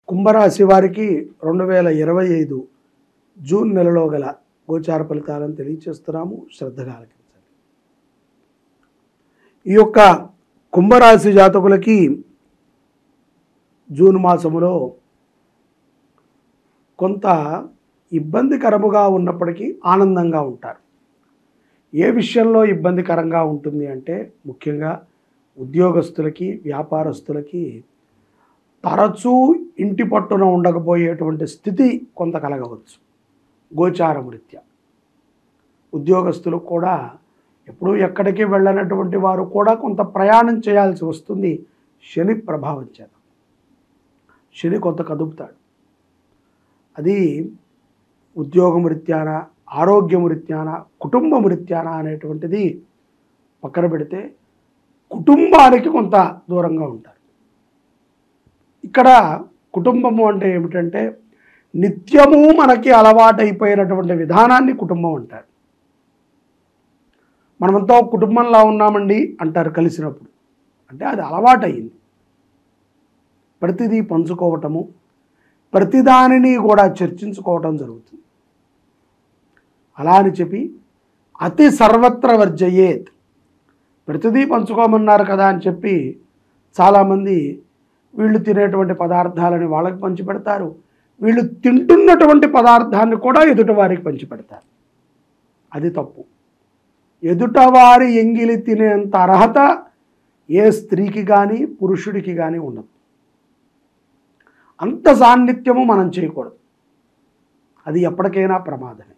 కుంభరాశి వారికి 2025 జూన్ నెలలో గల గోచార ఫలితాలను తెలియజేస్తున్నాము. శ్రద్ధగా ఆలకించండి. ఈ యొక్క కుంభరాశి జాతకులకి జూన్ మాసములో కొంత ఇబ్బందికరముగా ఉన్నప్పటికీ ఆనందంగా ఉంటారు. ఏ విషయంలో ఇబ్బందికరంగా ఉంటుంది అంటే ముఖ్యంగా ఉద్యోగస్తులకి, వ్యాపారస్తులకి తరచూ ఇంటి పట్టున ఉండకపోయేటువంటి స్థితి కొంత కలగవచ్చు. గోచారం రీత్యా ఉద్యోగస్తులకు కూడా ఎప్పుడూ ఎక్కడికి వెళ్ళనటువంటి వారు కూడా కొంత ప్రయాణం చేయాల్సి వస్తుంది. శని ప్రభావం చేత శని కొంత కదుపుతాడు. అది ఉద్యోగం రీత్యాన, ఆరోగ్యం రీత్యాన, కుటుంబం రీత్యాన అనేటువంటిది పక్కన పెడితే కుటుంబానికి కొంత దూరంగా ఉంటారు. ఇక్కడ కుటుంబము అంటే ఏమిటంటే నిత్యము మనకి అలవాటైపోయినటువంటి విధానాన్ని కుటుంబం అంటారు. మనమంతా కుటుంబంలా ఉన్నామండి అంటారు కలిసినప్పుడు. అంటే అది అలవాటయింది. ప్రతిదీ పంచుకోవటము, ప్రతిదానిని కూడా చర్చించుకోవటం జరుగుతుంది. అలా అని చెప్పి అతి సర్వత్ర వర్జయేత్, ప్రతిదీ పంచుకోమన్నారు కదా అని చెప్పి చాలామంది వీళ్ళు తినేటువంటి పదార్థాలని వాళ్ళకి పంచిపెడతారు. వీళ్ళు తింటున్నటువంటి పదార్థాన్ని కూడా ఎదుటివారికి పంచిపెడతారు. అది తప్పు. ఎదుటవారి ఎంగిలి తినేంత అర్హత ఏ స్త్రీకి కానీ పురుషుడికి కానీ ఉండదు. అంత సాన్నిధ్యము మనం చేయకూడదు. అది ఎప్పటికైనా ప్రమాదమే.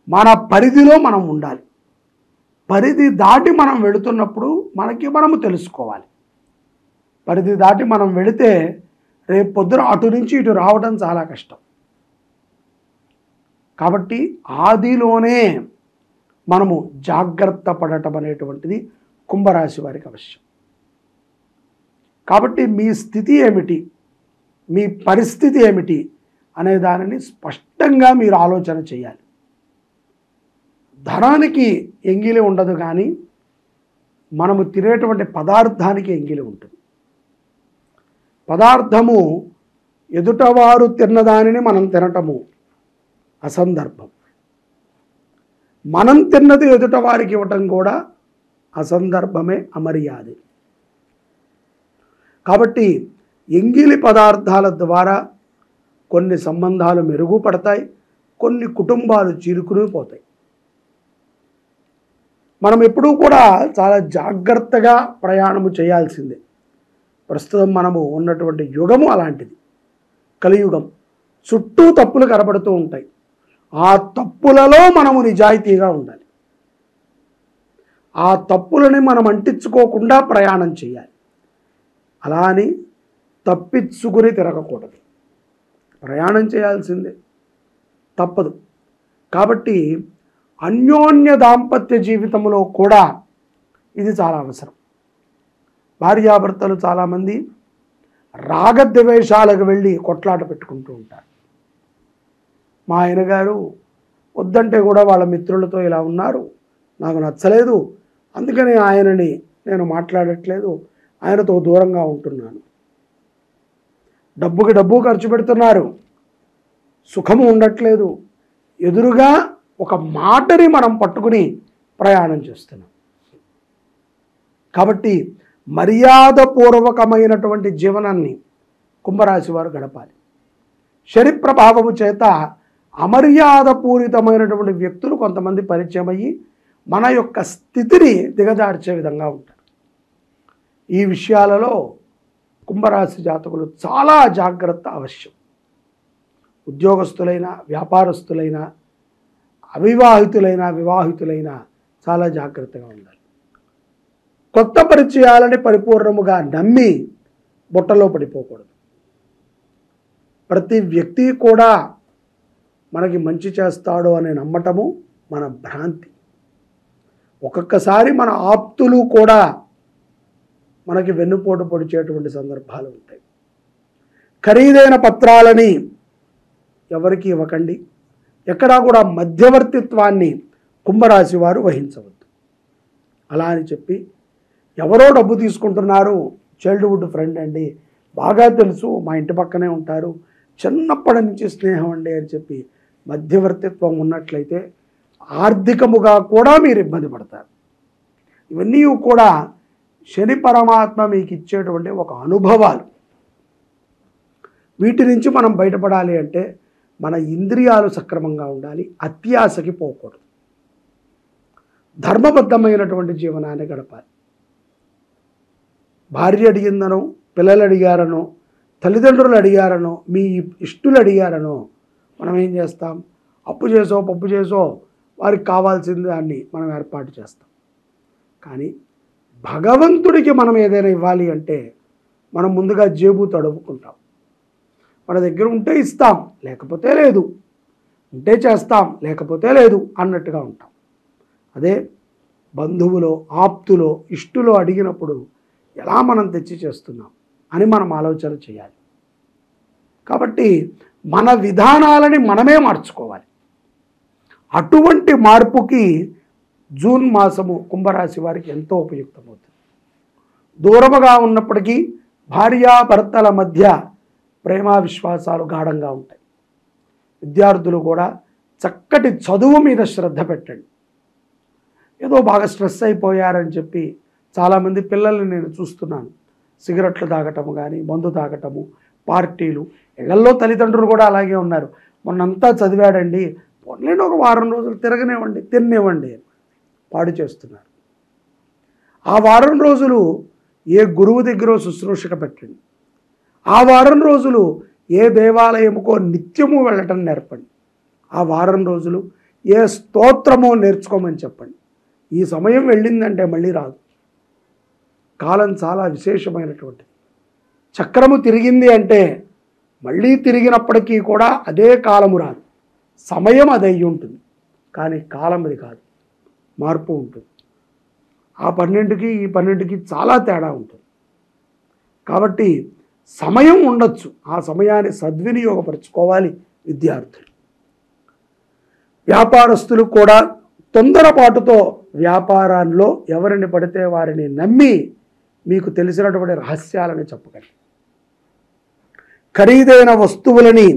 మన పరిధిలో మనం ఉండాలి. పరిధి దాటి మనం వెళుతున్నప్పుడు మనము తెలుసుకోవాలి. పరిధి దాటి మనం వెళితే రేపు పొద్దున అటు నుంచి ఇటు రావడం చాలా కష్టం. కాబట్టి ఆదిలోనే మనము జాగ్రత్త పడటం అనేటువంటిది కుంభరాశి వారికి అవశ్యం. కాబట్టి మీ స్థితి ఏమిటి, మీ పరిస్థితి ఏమిటి అనే దానిని స్పష్టంగా మీరు ఆలోచన చేయాలి. ధనానికి ఎంగిలి ఉండదు, కానీ మనము తినేటువంటి పదార్థానికి ఎంగిలి ఉంటుంది. పదార్థము ఎదుటవారు తిన్నదానిని మనం తినటము అసందర్భం. మనం తిన్నది ఎదుటవారికి ఇవ్వటం కూడా అసందర్భమే, అమర్యాదే. కాబట్టి ఎంగిలి పదార్థాల ద్వారా కొన్ని సంబంధాలు మెరుగుపడతాయి, కొన్ని కుటుంబాలు చీరుకుని పోతాయి. మనం ఎప్పుడూ కూడా చాలా జాగ్రత్తగా ప్రయాణము చేయాల్సిందే. ప్రస్తుతం మనము ఉన్నటువంటి యుగము అలాంటిది, కలియుగం. చుట్టూ తప్పులు కనబడుతూ ఉంటాయి. ఆ తప్పులలో మనము నిజాయితీగా ఉండాలి. ఆ తప్పులని మనం అంటించుకోకుండా ప్రయాణం చేయాలి. అలా అని తప్పించుకుని తిరగకూడదు. ప్రయాణం చేయాల్సిందే, తప్పదు. కాబట్టి అన్యోన్య దాంపత్య జీవితంలో కూడా ఇది చాలా అవసరం. భార్యాభర్తలు చాలామంది రాగద్వేషాలకు వెళ్ళి కొట్లాట పెట్టుకుంటూ ఉంటారు. మా ఆయన గారు వద్దంటే కూడా వాళ్ళ మిత్రులతో ఇలా ఉన్నారు, నాకు నచ్చలేదు, అందుకని ఆయనని నేను మాట్లాడట్లేదు, ఆయనతో దూరంగా ఉంటున్నాను. డబ్బుకి డబ్బు ఖర్చు పెడుతున్నారు, సుఖము ఉండట్లేదు. ఎదురుగా ఒక మాటని మనం పట్టుకుని ప్రయాణం చేస్తున్నాం. కాబట్టి మర్యాదపూర్వకమైనటువంటి జీవనాన్ని కుంభరాశి వారు గడపాలి. శని ప్రభావము చేత అమర్యాదపూరితమైనటువంటి వ్యక్తులు కొంతమంది పరిచయం అయ్యి మన యొక్క స్థితిని దిగజార్చే విధంగా ఉంటారు. ఈ విషయాలలో కుంభరాశి జాతకులు చాలా జాగ్రత్త అవశ్యం. ఉద్యోగస్తులైన, వ్యాపారస్తులైన, అవివాహితులైన, వివాహితులైన చాలా జాగ్రత్తగా ఉండాలి. కొత్త పరిచయాలని పరిపూర్ణముగా నమ్మి బుట్టలో పడిపోకూడదు. ప్రతి వ్యక్తి కూడా మనకి మంచి చేస్తాడు అనే నమ్మటము మన భ్రాంతి. ఒక్కొక్కసారి మన ఆప్తులు కూడా మనకి వెన్నుపోటు పొడిచేటువంటి సందర్భాలు ఉంటాయి. ఖరీదైన పత్రాలని ఎవరికి ఇవ్వకండి. ఎక్కడా కూడా మధ్యవర్తిత్వాన్ని కుంభరాశి వారు వహించవద్దు. అలా అని చెప్పి ఎవరో డబ్బు తీసుకుంటున్నారు, చైల్డ్హుడ్ ఫ్రెండ్ అండి, బాగా తెలుసు, మా ఇంటి పక్కనే ఉంటారు, చిన్నప్పటి నుంచి స్నేహం అండి అని చెప్పి మధ్యవర్తిత్వం ఉన్నట్లయితే ఆర్థికముగా కూడా మీరు ఇబ్బంది పడతారు. ఇవన్నీ కూడా శని పరమాత్మ మీకు ఇచ్చేటువంటి ఒక అనుభవాలు. వీటి నుంచి మనం బయటపడాలి అంటే మన ఇంద్రియాలు సక్రమంగా ఉండాలి, అత్యాశకి పోకూడదు, ధర్మబద్ధమైనటువంటి జీవనాన్ని గడపాలి. భార్య అడిగిందనో, పిల్లలు అడిగారనో, తల్లిదండ్రులు అడిగారనో, మీ ఇష్టులు అడిగారనో మనం ఏం చేస్తాం? అప్పు చేసో పప్పు చేసో వారికి కావాల్సింది దాన్ని మనం ఏర్పాటు చేస్తాం. కానీ భగవంతుడికి మనం ఏదైనా ఇవ్వాలి అంటే మనం ముందుగా జేబు తడుపుకుంటాం. మన దగ్గర ఉంటే ఇస్తాం, లేకపోతే లేదు, ఉంటే చేస్తాం, లేకపోతే లేదు అన్నట్టుగా ఉంటాం. అదే బంధువులో, ఆప్తులో, ఇష్టులో అడిగినప్పుడు ఎలా మనం తెచ్చి చేస్తున్నాం అని మనం ఆలోచన చేయాలి. కాబట్టి మన విధానాలని మనమే మార్చుకోవాలి. అటువంటి మార్పుకి జూన్ మాసము కుంభరాశి వారికి ఎంతో ఉపయుక్తమవుతుంది. దూరముగా ఉన్నప్పటికీ భార్యాభర్తల మధ్య ప్రేమ విశ్వాసాలు గాఢంగా ఉంటాయి. విద్యార్థులు కూడా చక్కటి చదువు మీద శ్రద్ధ పెట్టండి. ఏదో బాగా స్ట్రెస్ అయిపోయారని చెప్పి చాలామంది పిల్లల్ని నేను చూస్తున్నాను, సిగరెట్లు తాగటము కానీ, మందు తాగటము, పార్టీలు. ఇళ్లలో తల్లిదండ్రులు కూడా అలాగే ఉన్నారు. మొన్నంతా చదివాడండి, పొన్లేని ఒక వారం రోజులు తిరగనివ్వండి, తిన్నివ్వండి, పాడు చేస్తున్నారు. ఆ వారం రోజులు ఏ గురువు దగ్గర శుశ్రూషక పెట్టండి. ఆ వారం రోజులు ఏ దేవాలయముకో నిత్యము వెళ్ళటం నేర్పండి. ఆ వారం రోజులు ఏ స్తోత్రమో నేర్చుకోమని చెప్పండి. ఈ సమయం వెళ్ళిందంటే మళ్ళీ రాదు. కాలం చాలా విశేషమైనటువంటిది. చక్రము తిరిగింది అంటే మళ్ళీ తిరిగినప్పటికీ కూడా అదే కాలము రాదు. సమయం అది అయ్యి ఉంటుంది, కానీ కాలం అది కాదు, మార్పు ఉంటుంది. ఆ 12కి ఈ 12కి చాలా తేడా ఉంటుంది. కాబట్టి సమయం ఉండొచ్చు, ఆ సమయాన్ని సద్వినియోగపరచుకోవాలి విద్యార్థులు. వ్యాపారస్తులు కూడా తొందరపాటుతో వ్యాపారాల్లో ఎవరిని పడితే వారిని నమ్మి మీకు తెలిసినటువంటి రహస్యాలని చెప్పకండి. ఖరీదైన వస్తువులని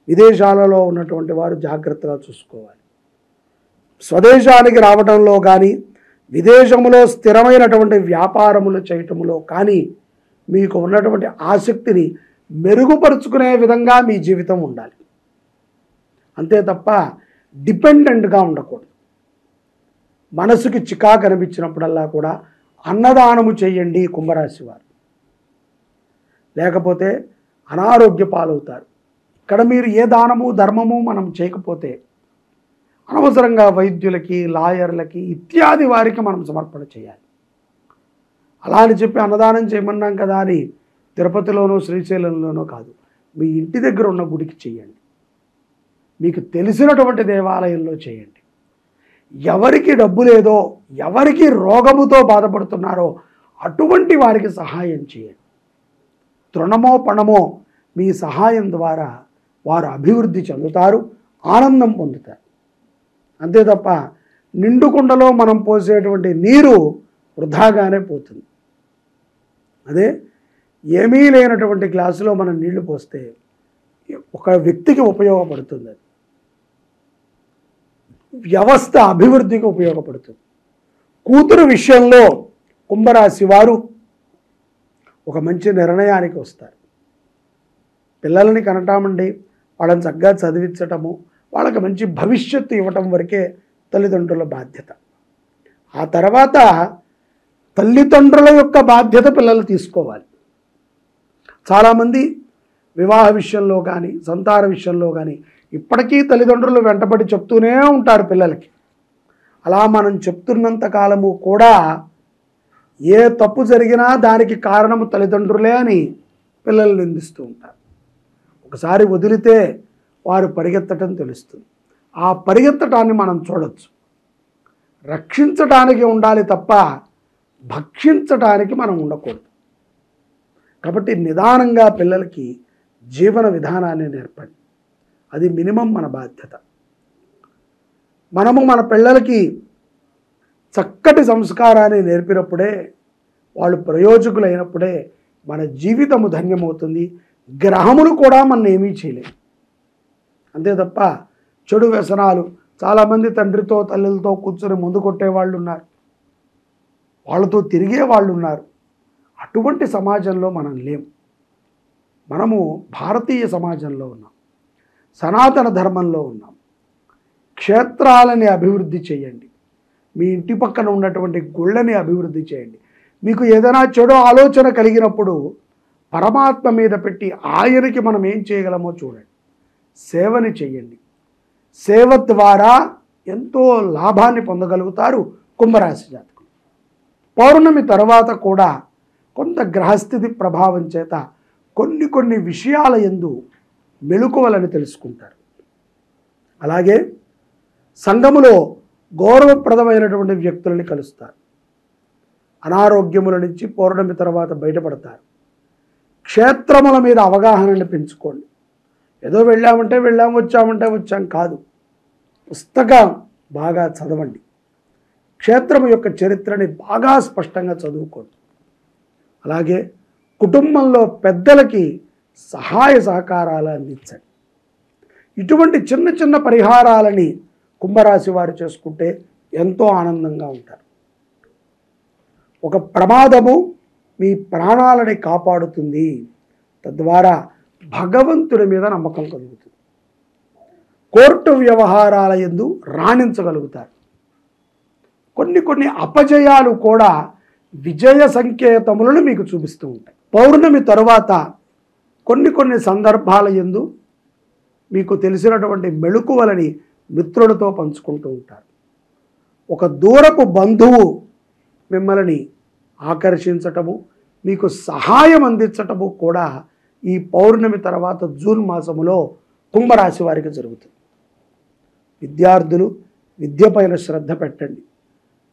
విదేశాలలో ఉన్నటువంటి వారు జాగ్రత్తగా చూసుకోవాలి. స్వదేశానికి రావడంలో కానీ, విదేశంలో స్థిరమైనటువంటి వ్యాపారములు చేయటంలో కానీ మీకు ఉన్నటువంటి ఆసక్తిని మెరుగుపరుచుకునే విధంగా మీ జీవితం ఉండాలి. అంతే తప్ప డిపెండెంట్గా ఉండకూడదు. మనసుకి చికాకు అనిపించినప్పుడల్లా కూడా అన్నదానము చేయండి కుంభరాశి వారు, లేకపోతే అనారోగ్య పాలవుతారు. ఇక్కడ మీరు ఏ దానము ధర్మము మనం చేయకపోతే అనవసరంగా వైద్యులకి, లాయర్లకి ఇత్యాది వారికి మనం సమర్పణ చేయాలి. అలా అని చెప్పి అన్నదానం చేయమన్నాం కదా అని తిరుపతిలోనో శ్రీశైలంలోనో కాదు, మీ ఇంటి దగ్గర ఉన్న గుడికి చేయండి, మీకు తెలిసినటువంటి దేవాలయంలో చేయండి. ఎవరికి డబ్బు లేదో, ఎవరికి రోగముతో బాధపడుతున్నారో అటువంటి వారికి సహాయం చేయండి. తృణమో పణమో మీ సహాయం ద్వారా వారు అభివృద్ధి చెందుతారు, ఆనందం పొందుతారు. అంతే తప్ప నిండు కుండలో మనం పోసేటువంటి నీరు వృధాగానే పోతుంది. అదే ఏమీ లేనటువంటి గ్లాసులో మనం నీళ్లు పోస్తే ఒక వ్యక్తికి ఉపయోగపడుతుంది, అది వ్యవస్థ అభివృద్ధికి ఉపయోగపడుతుంది. కూతురు విషయంలో కుంభరాశి వారు ఒక మంచి నిర్ణయానికి వస్తారు. పిల్లలని కనటామండి, వాళ్ళని చక్కగా చదివించటము, వాళ్ళకి మంచి భవిష్యత్తు ఇవ్వటం వరకే తల్లిదండ్రుల బాధ్యత. ఆ తర్వాత తల్లిదండ్రుల యొక్క బాధ్యత పిల్లలు తీసుకోవాలి. చాలామంది వివాహ విషయంలో కానీ, సంతాన విషయంలో కానీ ఇప్పటికీ తల్లిదండ్రులు వెంటబడి చెప్తూనే ఉంటారు పిల్లలకి. అలా మనం చెప్తున్నంత కాలము కూడా ఏ తప్పు జరిగినా దానికి కారణము తల్లిదండ్రులే అని పిల్లలు నిందిస్తూ ఉంటారు. ఒకసారి వదిలితే వారు పరిగెత్తటం తెలుస్తుంది. ఆ పరిగెత్తటాన్ని మనం చూడొచ్చు. రక్షించటానికి ఉండాలి తప్ప భక్షించటానికి మనం ఉండకూడదు. కాబట్టి నిదానంగా పిల్లలకి జీవన విధానాన్ని నేర్పండి, అది మినిమం మన బాధ్యత. మనము మన పిల్లలకి చక్కటి సంస్కారాన్ని నేర్పినప్పుడే, వాళ్ళు ప్రయోజకులైనప్పుడే మన జీవితము ధన్యమవుతుంది. గ్రహములు కూడా మన ఏమీ చేయలేవు. అంతే తప్ప చెడు వ్యసనాలు, చాలామంది తండ్రితో తల్లులతో కూర్చొని ముందు కొట్టేవాళ్ళు ఉన్నారు, వాళ్ళతో తిరిగే వాళ్ళు ఉన్నారు. అటువంటి సమాజంలో మనం లేం. మనము భారతీయ సమాజంలో ఉన్నాం, సనాతన ధర్మంలో ఉన్నాం. క్షేత్రాలని అభివృద్ధి చేయండి, మీ ఇంటి పక్కన ఉన్నటువంటి గుళ్ళని అభివృద్ధి చేయండి. మీకు ఏదైనా చెడు ఆలోచన కలిగినప్పుడు పరమాత్మ మీద పెట్టి ఆయనకి మనం ఏం చేయగలమో చూడండి, సేవని చేయండి. సేవ ద్వారా ఎంతో లాభాన్ని పొందగలుగుతారు కుంభరాశి జాతకులు. పౌర్ణమి తర్వాత కూడా కొంత గ్రహస్థితి ప్రభావం చేత కొన్ని విషయాల యందు మెలకువలని తెలుసుకుంటారు. అలాగే సంఘములో గౌరవప్రదమైనటువంటి వ్యక్తులని కలుస్తారు. అనారోగ్యముల నుంచి పౌర్ణమి తర్వాత బయటపడతారు. క్షేత్రముల మీద అవగాహనని పెంచుకోండి. ఏదో వెళ్ళామంటే వెళ్ళాం, వచ్చామంటే వచ్చాం కాదు. పుస్తకం బాగా చదవండి. క్షేత్రం యొక్క చరిత్రని బాగా స్పష్టంగా చదువుకోండి. అలాగే కుటుంబంలో పెద్దలకి సహాయ సహకారాలు అందించండి. ఇటువంటి చిన్న పరిహారాలని కుంభరాశి వారు చేసుకుంటే ఎంతో ఆనందంగా ఉంటారు. ఒక ప్రమాదము మీ ప్రాణాలని కాపాడుతుంది. తద్వారా భగవంతుడి మీద నమ్మకం కలుగుతుంది. కోర్టు వ్యవహారాల యందు రాణించగలుగుతారు. కొన్ని అపజయాలు కూడా విజయ సంకేతములను మీకు చూపిస్తూ ఉంటాయి. పౌర్ణమి తరువాత కొన్ని సందర్భాల యందు మీకు తెలిసినటువంటి మెళకువలని మిత్రులతో పంచుకుంటూ ఉంటారు. ఒక దూరపు బంధువు మిమ్మల్ని ఆకర్షించటము, మీకు సహాయం అందించటము కూడా ఈ పౌర్ణమి తర్వాత జూన్ మాసములో కుంభరాశి వారికి జరుగుతుంది. విద్యార్థులు విద్యపైన శ్రద్ధ పెట్టండి.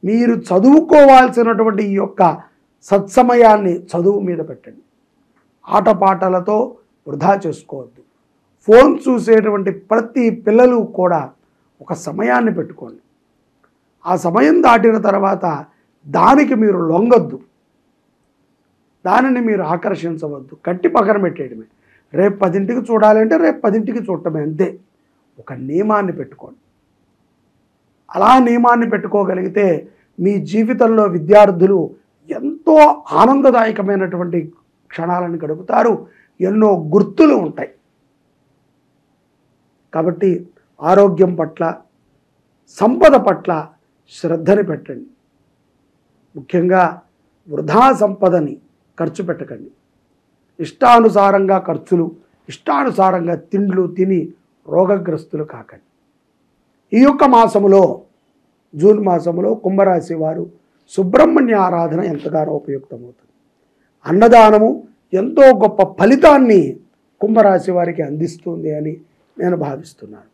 మీరు చదువుకోవాల్సినటువంటి ఈ యొక్క సత్సమయాన్ని చదువు మీద పెట్టండి. ఆటపాటలతో వృధా చేసుకోవద్దు. ఫోన్ చూసేటువంటి ప్రతి పిల్లలు కూడా ఒక సమయాన్ని పెట్టుకోండి. ఆ సమయం దాటిన తర్వాత దానికి మీరు లొంగొద్దు, దానిని మీరు ఆకర్షించవద్దు, కట్టి పక్కన పెట్టేయడమే. రేపు 10ంటికి చూడాలంటే రేపు 10ంటికి చూడటమే, అంతే. ఒక నియమాన్ని పెట్టుకోండి. అలా నియమాన్ని పెట్టుకోగలిగితే మీ జీవితంలో విద్యార్థులు ఎంతో ఆనందదాయకమైనటువంటి క్షణాలను గడుపుతారు. ఎన్నో గుర్తులు ఉంటాయి. కాబట్టి ఆరోగ్యం పట్ల, సంపద పట్ల శ్రద్ధని పెట్టండి. ముఖ్యంగా వృధా సంపదని ఖర్చు పెట్టకండి. ఇష్టానుసారంగా ఖర్చులు, ఇష్టానుసారంగా తిండ్లు తిని రోగగ్రస్తులు కాకండి. ఈ యొక్క మాసములో, జూన్ మాసములో కుంభరాశి వారు సుబ్రహ్మణ్య ఆరాధన ఎంతగానో ఉపయుక్తమవుతుంది. అన్నదానము ఎంతో గొప్ప ఫలితాన్ని కుంభరాశి వారికి అందిస్తుంది అని నేను భావిస్తున్నాను.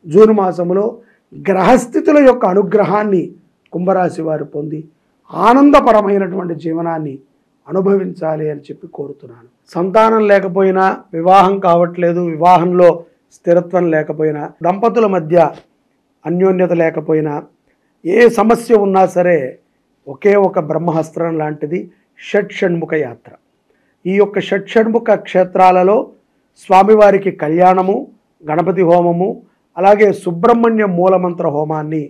జూన్ మాసములో గ్రహస్థితుల యొక్క అనుగ్రహాన్ని కుంభరాశి వారు పొంది ఆనందపరమైనటువంటి జీవనాన్ని అనుభవించాలి అని చెప్పి కోరుతున్నాను. సంతానం లేకపోయినా, వివాహం కావట్లేదు, వివాహంలో స్థిరత్వం లేకపోయినా, దంపతుల మధ్య అన్యోన్యత లేకపోయినా, ఏ సమస్య ఉన్నా సరే ఒకే ఒక బ్రహ్మహస్త్రం లాంటిది షట్షణ్ముఖ యాత్ర. ఈ యొక్క షట్షణ్ముఖ క్షేత్రాలలో స్వామివారికి కళ్యాణము, గణపతి హోమము, అలాగే సుబ్రహ్మణ్య మూలమంత్ర హోమాన్ని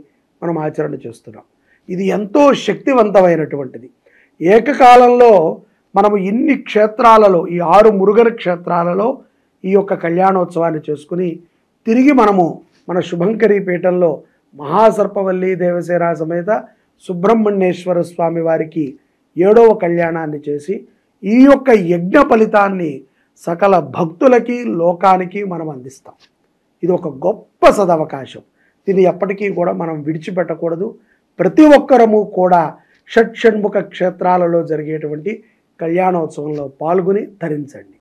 మనం ఆచరణ చేస్తున్నాం. ఇది ఎంతో శక్తివంతమైనటువంటిది. ఏకకాలంలో మనము ఇన్ని క్షేత్రాలలో, ఈ 6 మురుగన క్షేత్రాలలో ఈ యొక్క కళ్యాణోత్సవాన్ని చేసుకుని తిరిగి మనము మన శుభంకరీ పీఠంలో మహాసర్పవల్లి దేవసేన సమేత సుబ్రహ్మణ్యేశ్వర స్వామి వారికి 7వ కళ్యాణాన్ని చేసి ఈ యొక్క యజ్ఞ ఫలితాన్ని సకల భక్తులకి, లోకానికి మనం అందిస్తాం. ఇది ఒక గొప్ప సదవకాశం. ఇది ఎప్పటికీ కూడా మనం విడిచిపెట్టకూడదు. ప్రతి ఒక్కరము కూడా షట్షణ్ముఖ క్షేత్రాలలో జరిగేటువంటి కళ్యాణోత్సవంలో పాల్గొని తరించండి.